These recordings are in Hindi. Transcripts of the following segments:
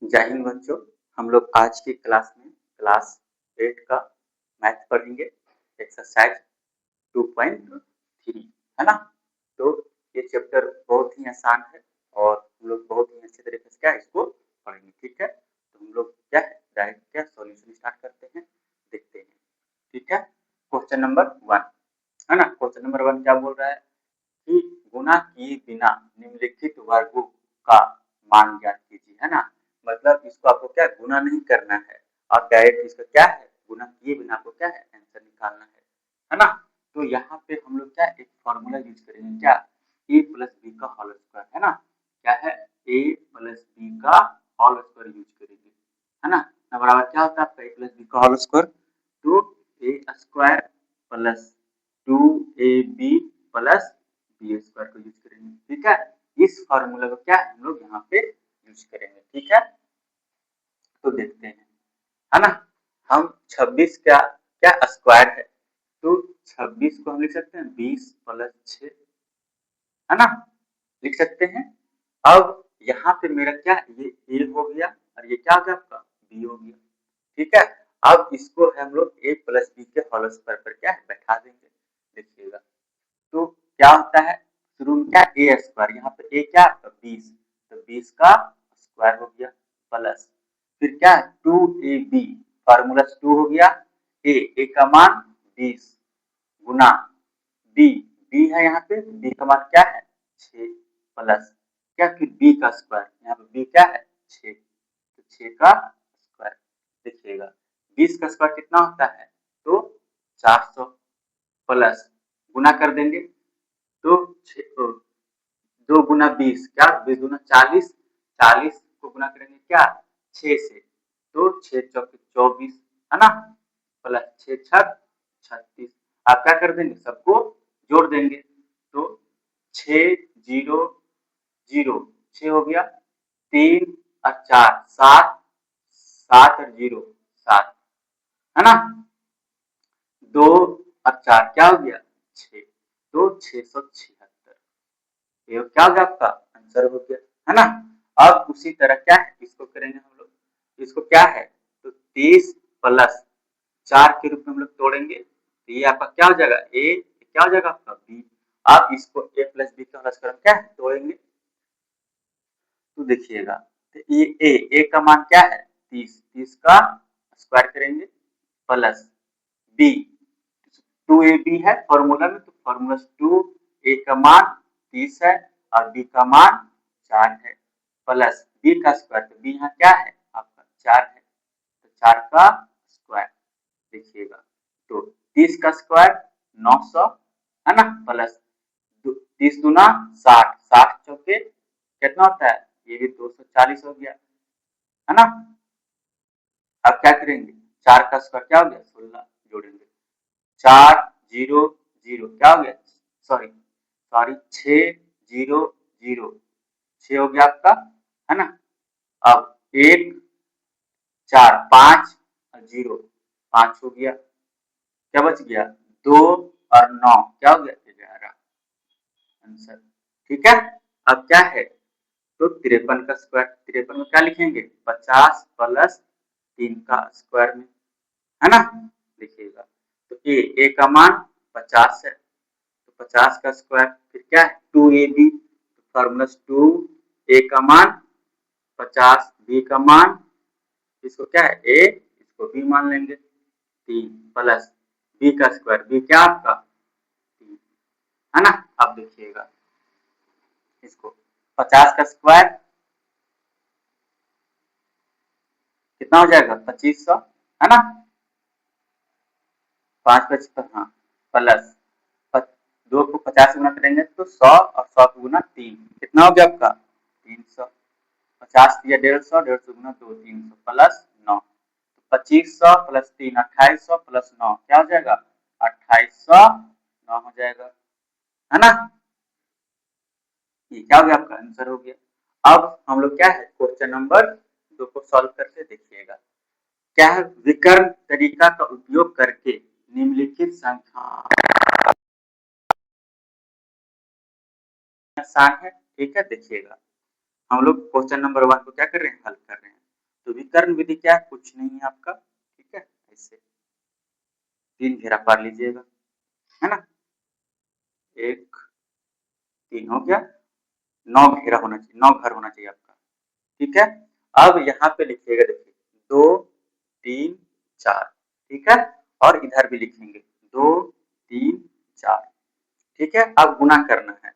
जय हिंद बच्चों। हम लोग आज की क्लास में क्लास 8 का मैथ पढ़ेंगे, एक्सरसाइज 2.3 है ना। तो ये चैप्टर बहुत ही आसान है और हम लोग बहुत ही अच्छे तरीके से क्या इसको पढ़ेंगे, ठीक है। तो हम लोग क्या है डायरेक्ट क्या सॉल्यूशन स्टार्ट करते हैं, देखते हैं, ठीक है। क्वेश्चन नंबर 1 है ना। क्वेश्चन नंबर 1 क्या बोल रहा है कि गुणा किए बिना निम्नलिखित वर्गों का मान ज्ञात कीजिए, है ना। मतलब इसको आपको क्या गुणा नहीं करना है और डायरेक्ट इसका क्या है गुणा किए बिना आपको क्या है आंसर निकालना है ना। तो यहाँ पे हम लोग क्या एक फॉर्मूला यूज करेंगे, क्या a प्लस बी का होल स्क्वायर, है ना। क्या है a प्लस बी का होल स्क्वायर यूज करेंगे, है ना। बराबर क्या होता है आपका a प्लस बी का होल स्क्वायर, तो a square plus 2ab plus B square को यूज करेंगे, ठीक है। इस फॉर्मूला को क्या हम लोग यहाँ पे यूज करेंगे, ठीक है। तो देखते हैं, है ना। हम 26 का क्या स्क्वायर है, तो 26 को हम लिख सकते हैं 20 प्लस 6, है ना, लिख सकते हैं। अब यहाँ पे मेरा क्या ये a हो गया और ये क्या हो गया आपका b हो गया, ठीक है। अब इसको हम लोग a प्लस बी के होल स्क्वायर पर क्या है बैठा देंगे, देखिएगा। तो क्या होता है शुरू में क्या ए स्क्वायर, यहाँ पे ए क्या 20, तो 20 का स्क्वायर हो गया प्लस फिर क्या 2ab फार्मूला 2 हो गया, ए का मान 20 गुना बी है, यहाँ पे बी का मान क्या है 6 प्लस क्या फिर बी का स्क्वायर, यहाँ पे बी क्या है 6, तो 6 का स्क्वायर। देखिएगा 20 का स्क्वायर कितना होता है, तो 400 प्लस गुना कर देंगे, तो 2 गुना 20 क्या 20 गुना 40, 40 को गुना करेंगे क्या 6 से, तो 6 चौके 24, है ना, प्लस 6 छक 36। आप क्या कर देंगे सबको जोड़ देंगे, तो 6 0 0 6 हो गया, 3 और 4 7, 7 और 0 7, है ना, 2 और 4 क्या हो गया 6, तो 676, ये क्या हो गया आपका आंसर हो गया, है ना। अब उसी तरह क्या है इसको करेंगे हम लोग, इसको क्या है तो 30 प्लस 4 के रूप में हम लोग तोड़ेंगे, तो ये आपका क्या हो जाएगा ए, क्या हो जाएगा आपका बी। आप इसको a प्लस बी का प्लस कर क्या है तोड़ेंगे, तो देखिएगा तो ये ए का मान क्या है 30, 30 का स्क्वायर करेंगे प्लस बी 2ab है फॉर्मूला में, तो फॉर्मूला 2 ए का मान 30 है और बी का मान 4 है प्लस बी का स्क्वायर, तो बी यहाँ क्या है आपका 4 है, तो 4 का स्क्वायर। देखिएगा तो 30 का स्क्वायर 900, है ना, प्लस 30 दूना 60, 60 चौके कितना होता है ये भी 240 हो गया, है ना। अब क्या करेंगे 4 का स्क्वायर क्या हो गया 16 जोड़ेंगे, 4 0 0 क्या हो गया सॉरी सॉरी 6 0 0 6 हो गया आपका, है ना। अब 1 4 5 और 0 5 हो गया, क्या बच गया 2 और 9 क्या हो गया 11 आंसर, ठीक है। अब क्या है तो 53 का स्क्वायर, 53 में क्या लिखेंगे 50 प्लस 3 का स्क्वायर में, है ना। देखिएगा तो ए का मान 50 है, तो 50 का स्क्वायर फिर क्या है 2ab, तो फॉर्मूला 2 ए का मान 50 बी का मान, इसको क्या है ए इसको बी मान लेंगे 3 प्लस बी का स्क्वायर, बी क्या आपका 3, है ना। अब देखिएगा इसको 50 का स्क्वायर कितना हो जाएगा 2500, है ना, 5 55 हाँ प्लस 2 को 50 गुना करेंगे तो 100 और 100 को गुना 3 कितना हो गया आपका 300, 50 दिया 150, 150 गुना 2 300 प्लस 9, तो 2500 प्लस 3 2800 प्लस 9 क्या हो जाएगा 2800 9 हो जाएगा, है ना। ये क्या हो गया आपका आंसर हो गया। अब हम लोग क्या है क्वेश्चन नंबर 2 को सॉल्व करके देखिएगा, क्या है विकर्ण तरीका का उपयोग करके निम्नलिखित संख्या आसान है, ठीक है। देखिएगा हम लोग क्वेश्चन नंबर 1 को क्या कर रहे हैं हल कर रहे हैं, तो विकर्ण विधि क्या है, कुछ नहीं है आपका, ठीक है। ऐसे 3 घेरा पार लीजिएगा, है ना, 1 3 हो गया, 9 घेरा होना चाहिए, 9 घर होना चाहिए आपका, ठीक है। अब यहाँ पे लिखिएगा, देखिए 2 3 4, ठीक है, और इधर भी लिखेंगे 2 3 4, ठीक है। अब गुना करना है,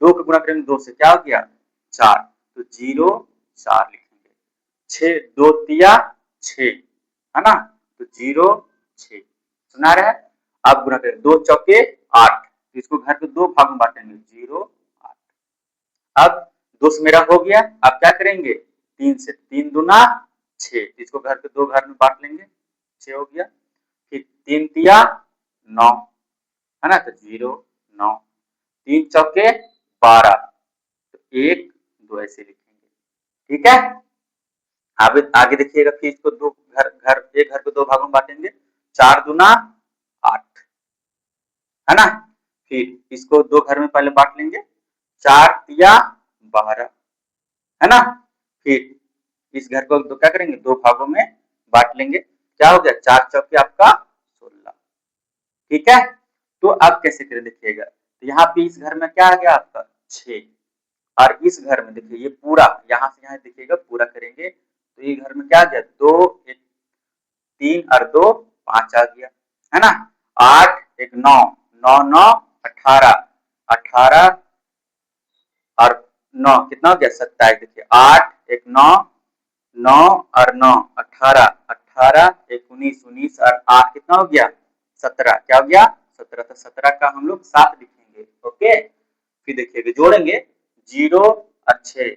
2 का गुना करेंगे 2 से, क्या हो गया 4, तो 0 4 लिखेंगे, 6 2 तिया 6, है ना, तो 0 6 सुना रहे हैं। अब गुना करें 2 चौके 8, तो इसको घर के 2 भाग में बांटेंगे, 0 8। अब 2 से मेरा हो गया, अब क्या करेंगे 3 से, 3 दूना 6, इसको घर के 2 घर में बांट लेंगे, 6 हो गया। फिर 3 तिया 9, है ना, तो 0 9, 3 चौके 12, तो 1 2 ऐसे लिखेंगे, ठीक है। अब आगे देखिएगा, फिर इसको दो घर घर एक घर को 2 भागों में बांटेंगे, 4 दूना 8, है ना, फिर इसको 2 घर में पहले बांट लेंगे, 4 तिया 12, है ना, फिर इस घर को क्या करेंगे 2 भागों में बांट लेंगे, क्या हो गया 4 चौके आपका 16, ठीक है। तो अब कैसे करें देखिएगा, तो यहाँ पे इस घर में क्या आ गया आपका 6, और इस घर में देखिए ये पूरा यहाँ से यहाँ देखिएगा पूरा करेंगे, तो ये घर में क्या आ गया 2 1 3 और 2 5 आ गया, है ना, 8 1 9 9 9 18 18 और 9 कितना हो गया 27, देखिए 8 1 9 9 और 9 18 18 1 19 19 और 8 कितना हो गया 17, क्या हो गया 17, तो 17 का हम लोग 7 लिखेंगे, ओके। फिर देखिएगा जोड़ेंगे 0 और 6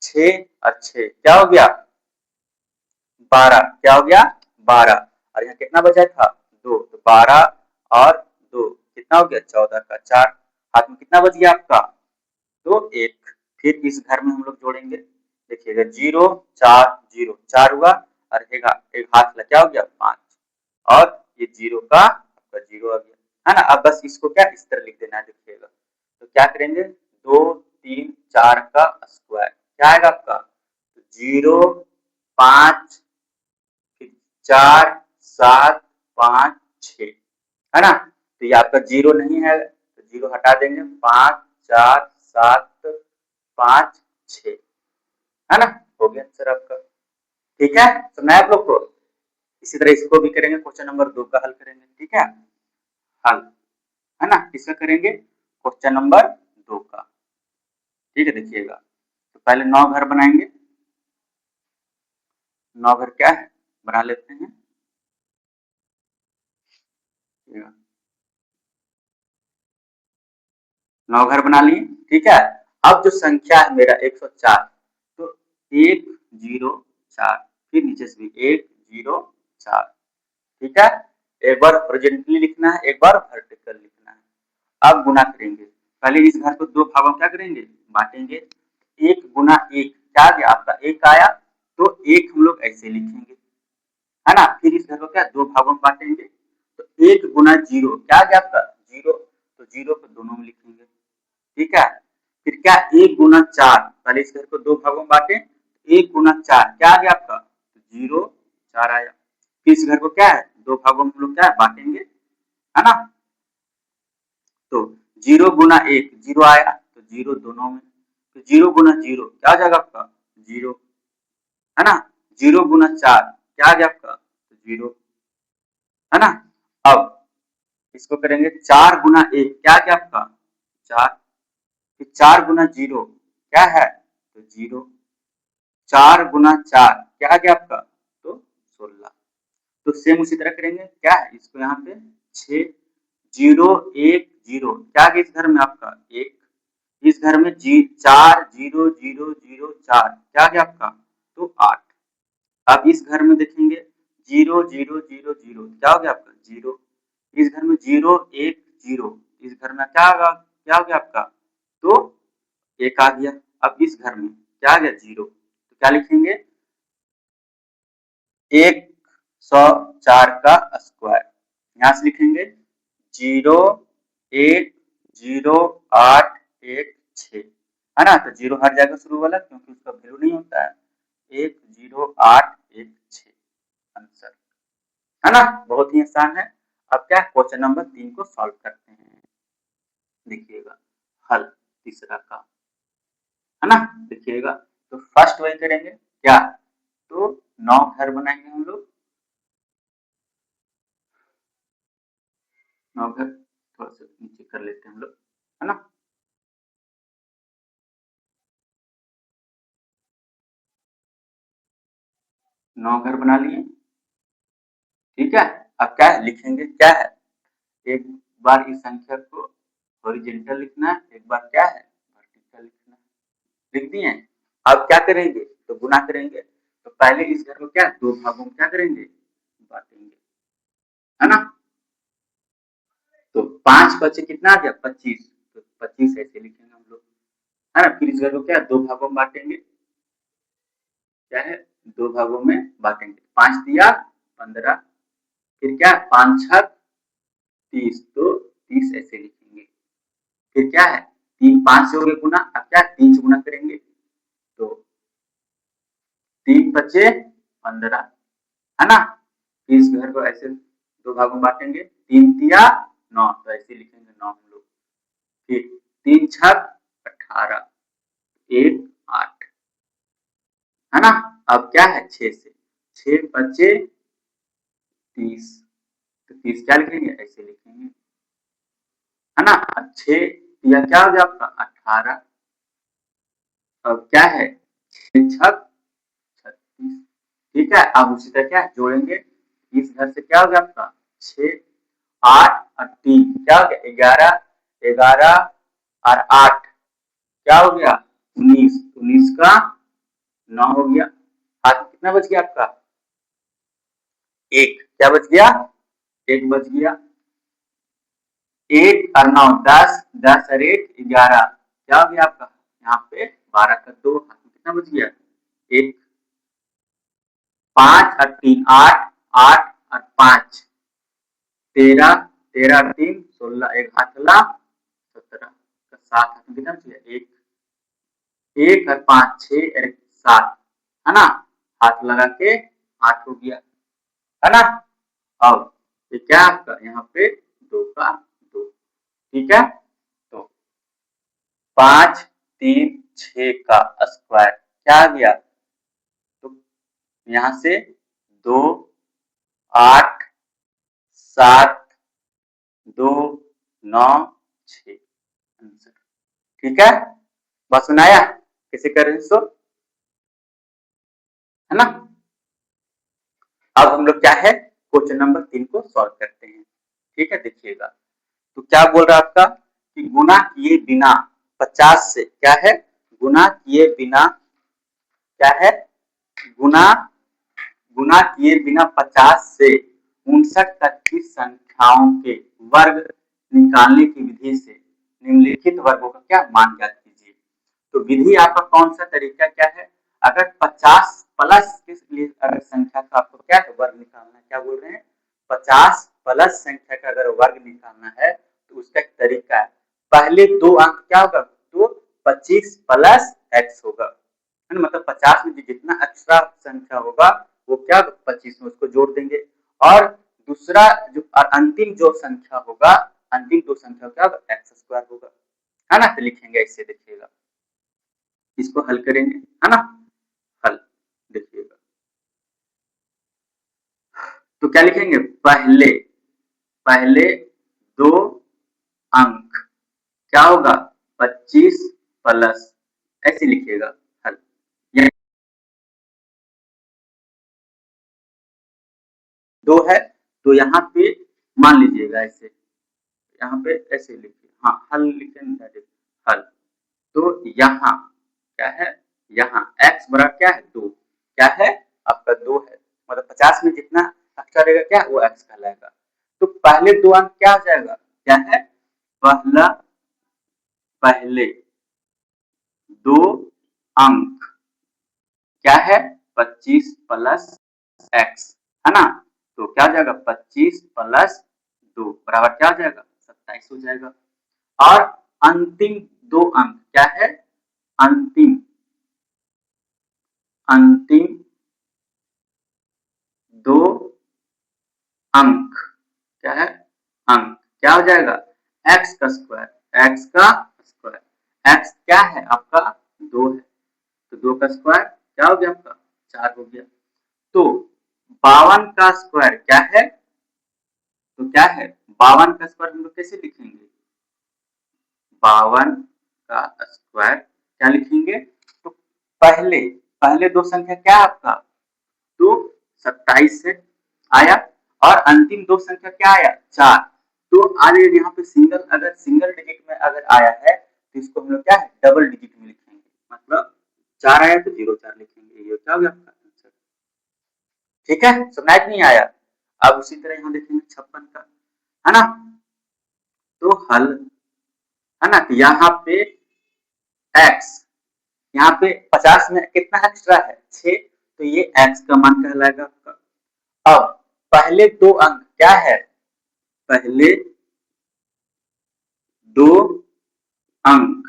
6 और 6 क्या हो गया 12, क्या हो गया 12, और यहाँ कितना बचा था 2, तो 12 और 2 कितना हो गया 14 का 4, हाथ में कितना बच गया आपका तो 1। फिर इस घर में हम लोग जोड़ेंगे, देखिएगा 0 4 0 4 हुआ, और एक हाथ लगा क्या हो गया 5, और ये 0 का आपका 0 आ गया, है ना। अब बस इसको क्या इस तरह लिख देना है, देखिएगा तो क्या करेंगे 2 3 4 का स्क्वायर, क्या आएगा आपका 0 5 4 7 5 6, है ना, तो ये आपका 0 नहीं है, तो 0 हटा देंगे, 5 4 7 5 6, है ना, हो गया आंसर आपका, ठीक है। सुना है आप लोग को। इसी तरह इसको भी करेंगे, क्वेश्चन नंबर 2 का हल करेंगे, ठीक है, हल, है ना, किसका करेंगे क्वेश्चन नंबर 2 का, ठीक है। देखिएगा तो पहले 9 घर बनाएंगे, 9 घर क्या है बना लेते हैं, 9 घर बना लिए, ठीक है। अब जो संख्या है मेरा 104, तो 1 0 4, फिर नीचे से भी 1 0 4, ठीक है। एक बार हॉरिजॉन्टली लिखना है, एक बार वर्टिकल लिखना है। अब गुना करेंगे, पहले इस घर को 2 भागों में क्या करेंगे बांटेंगे, 1 गुना 1 क्या आ गया आपका 1 आया, तो 1 हम लोग ऐसे लिखेंगे, है ना। फिर इस घर को क्या 2 भागों में बांटेंगे, तो 1 गुना 0 क्या आ गया आपका 0, तो 0 को दोनों में लिखेंगे, ठीक है। फिर क्या 1 गुना 4, पहले इस घर को 2 भागों में बांटे, 1 गुना 4 क्या आ गया आपका 0 4 आया। फिर इस घर को क्या है 2 भागों में हम लोग क्या है बांटेंगे, है ना, तो 0 गुना 1 0 आया, तो 0 दोनों में, तो 0 गुना 0 क्या आ जाएगा आपका 0, है ना, 0 गुना 4 क्या आ गया आपका 0, है ना। अब इसको करेंगे 4 गुना 1 क्या आ गया आपका 4, फिर 4 गुना 0 क्या है तो 0, 4 गुना 4 क्या आ गया आपका तो 16, तो सेम उसी तरह करेंगे, क्या है इसको यहाँ पे 6 0 1 0 क्या आ गया इस घर में आपका 1, इस घर में 4 0 0 0 4 क्या आ गया आपका तो 8। अब इस घर में देखेंगे 0 0 0 0 क्या हो गया आपका 0, इस घर में 0 1 0, इस घर में क्या हो गया आपका तो 1 आ गया। अब इस घर में क्या आ गया 0, तो क्या लिखेंगे 104 का स्क्वायर, यहां से लिखेंगे 0 1 0 8 1 6, है ना, तो 0 हर जगह शुरू वाला क्योंकि उसका वैल्यू नहीं होता है, 1 0 8 1 6 आंसर, है ना। बहुत ही आसान है। अब क्या क्वेश्चन नंबर 3 को सॉल्व करते हैं। देखिएगा हल तीसरा का, है ना। देखिएगा तो फर्स्ट वही करेंगे क्या, तो 9 घर बनाएंगे हम लोग। 9 घर थोड़ा सा नीचे कर लेते हैं हम लोग, है ना। 9 घर बना लिए, ठीक है। अब क्या है लिखेंगे, क्या है, एक बार इस संख्या को हॉरिजॉन्टल लिखना है, एक बार क्या है वर्टिकल लिखना है। लिख दिए। अब क्या करेंगे, तो गुना करेंगे। तो पहले इस घर को क्या दो भागों में क्या करेंगे, बांटेंगे, है ना। तो 5 बचे कितना आ गया 25, तो 25 ऐसे लिखेंगे हम लोग, है ना। फिर इस घर को क्या दो भागों में बांटेंगे, क्या है दो भागों में बांटेंगे। 5 दिया 15, फिर क्या 5 छक 30, तो 30 ऐसे लिखेंगे। फिर क्या है 3 5 से हो गए गुना, अब क्या 3 से गुना करेंगे, तो 3 बचे 15, है ना। इस घर को ऐसे दो भागों में बांटेंगे, 3 तिया 9, तो ऐसे लिखेंगे 9 हम लोग। फिर 3 छक 18, 1 8, है ना। अब क्या है 6 से 6 बचे 30, तो 30 क्या लिखेंगे ऐसे लिखेंगे, है ना। 6 या क्या हो गया आपका 18, अब क्या है 6 छक 36, ठीक है। अब उसी तरह क्या जोड़ेंगे, इस घर से क्या हो गया आपका 6 8 और 3 क्या हो गया 11, 11 और 8 क्या हो गया 19, 19 का 9 हो गया। हाथ में कितना बच गया आपका, एक, क्या बच गया, एक बच गया। 1 और 9 10, 10 और 1 11, क्या हो गया आपका यहाँ पे 12 का 2, हाथ में कितना बच गया एक। 5 और 3 8, 8 और 5 13, 13 और 3 16, एक हाथ ला 17 का 7, हाथ में कितना बच गया एक, 1 और 5 6 और 7, है ना। हाथ लगा के 8 हो गया, है ना। अब ये क्या आपका यहाँ पे 2 का 2, ठीक है। तो 5 3 6 का स्क्वायर क्या आ गया, तो यहाँ से 2 8 7 2 9 6 आंसर, ठीक है। बात सुनाया कैसे कर रहे हैं सो, है ना। अब हम लोग क्या है क्वेश्चन नंबर 3 को सॉल्व करते हैं, ठीक है। देखिएगा तो क्या बोल रहा है आपका कि गुना किए बिना 50 से क्या है, गुना किए बिना क्या है, गुना गुना किए बिना 50 से 59 तक की संख्याओं के वर्ग निकालने की विधि से निम्नलिखित वर्गों का क्या मान ज्ञात कीजिए। तो विधि आपका कौन सा तरीका क्या है, अगर 50 प्लस के लिए अगर संख्या का आपको क्या है वर्ग निकालना है, क्या बोल रहे हैं 50 प्लस संख्या का अगर वर्ग निकालना है तो उसका एक तरीका है, पहले दो अंक क्या होगा, तो 25 प्लस x होगा, है ना। मतलब 50 में जितना एक्स्ट्रा संख्या होगा वो क्या 25 में उसको जोड़ देंगे, और दूसरा जो अंतिम जो संख्या होगा, अंतिम दो संख्या क्या एक्स स्क्वायर होगा, है ना। तो लिखेंगे ऐसे, देखिएगा इसको हल करेंगे, है ना। हल देखिएगा तो क्या लिखेंगे, पहले पहले दो अंक क्या होगा 25 प्लस, ऐसे लिखिएगा हल। दो है तो यहाँ पे मान लीजिएगा ऐसे, यहाँ पे ऐसे लिखिए, हाँ हल लिखेंगे डायरेक्ट हल। तो यहाँ क्या है, यहाँ x बराबर क्या है 2, क्या है आपका 2 है, मतलब 50 में जितना एक्स्ट्रा रहेगा क्या वो x कहलाएगा। तो पहले दो अंक क्या हो जाएगा, क्या है पहला पहले दो अंक क्या है 25 प्लस x, है ना। तो क्या हो जाएगा 25 प्लस 2 बराबर क्या हो जाएगा 27 हो जाएगा। और अंतिम दो अंक क्या है, अंतिम अंतिम अंक, क्या है अंक, क्या हो जाएगा x का स्क्वायर, x का स्क्वायर, x क्या है आपका 2 है, तो 2 का स्क्वायर क्या हो गया आपका 4 हो गया। तो 52 का स्क्वायर क्या है, तो क्या है 52 का स्क्वायर हम लोग कैसे लिखेंगे, 52 का स्क्वायर क्या लिखेंगे, तो पहले पहले दो संख्या क्या है आपका, तो 27 से आया, और अंतिम दो संख्या क्या आया 4, तो आगे यहाँ पे सिंगल, अगर सिंगल डिजिट में अगर आया है तो इसको हम लोग क्या है डबल डिजिट में लिखेंगे, मतलब 4 आया तो 04 लिखेंगे, ये क्या हो गया आपका आंसर। ठीक है, समझ नहीं आया। अब उसी तरह यहाँ देखेंगे 56 का, है ना, तो हल, है ना, तो यहाँ पे x, यहाँ पे 50 में कितना एक्स्ट्रा है 6, तो ये x का मान कहलाएगा आपका। अब पहले दो अंक क्या है, पहले दो अंक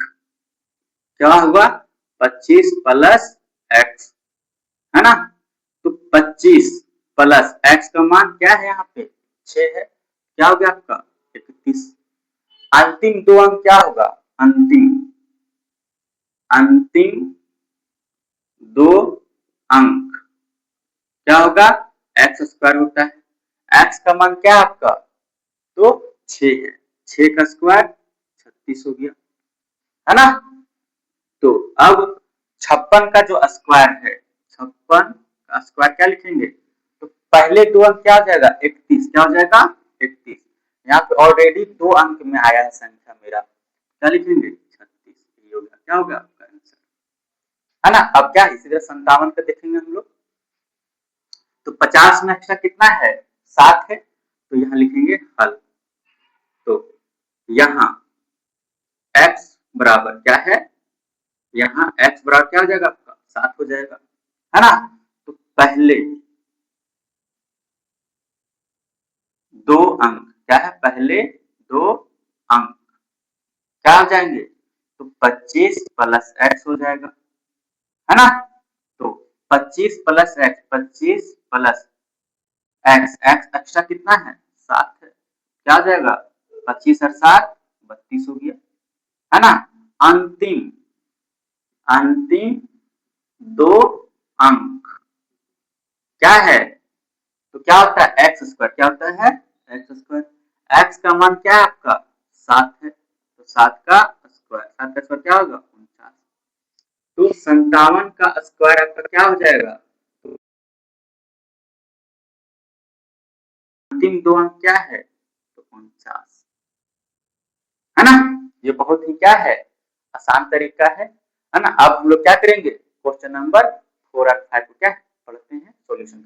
क्या हुआ 25 प्लस x, है ना, तो 25 प्लस x का मान क्या है यहाँ पे 6 है, क्या हो गया आपका 31। अंतिम दो अंक क्या होगा, अंतिम अंतिम दो अंक क्या होगा एक्स स्क्वायर होता है, एक्स का मान क्या है आपका, तो 6 है, 6 का स्क्वायर 36 हो गया, है ना। तो अब 56 का जो स्क्वायर है, 56 का स्क्वायर क्या लिखेंगे, तो पहले दो अंक क्या हो जाएगा 31, क्या हो जाएगा 31, यहाँ पे ऑलरेडी दो अंक में आया है संख्या मेरा, क्या लिखेंगे 36, ये होगा क्या होगा आपका आंसर, है ना। अब क्या इसी तरह 57 का देखेंगे हम लोग, तो 50 में एक्स्ट्रा कितना है 7 है, तो यहाँ लिखेंगे हल, तो यहाँ x बराबर क्या है, यहाँ x बराबर क्या हो जाएगा आपका 7 हो जाएगा, है ना। तो पहले दो अंक क्या है, पहले दो अंक क्या हो जाएंगे, तो 25 प्लस x हो जाएगा, है ना, तो 25 plus x, 25 plus x, x extra कितना है 7 है, क्या हो जाएगा 25 और 7 32 हो गया, है ना। अंतिम अंतिम दो अंक क्या है, तो क्या होता है एक्स स्क्वायर, क्या होता है एक्स स्क्वायर, एक्स का मान क्या है आपका 7 है, तो 7 का स्क्वायर, 7 का स्क्वायर क्या होगा 49, तो 57 का स्क्वायर आपका क्या हो जाएगा, तो अंतिम दो अंक क्या है, तो 49, है ना। ये बहुत ही क्या है आसान तरीका है ना। अब हम लोग क्या करेंगे क्वेश्चन नंबर 4 और 5 को क्या पढ़ते हैं सॉल्यूशन।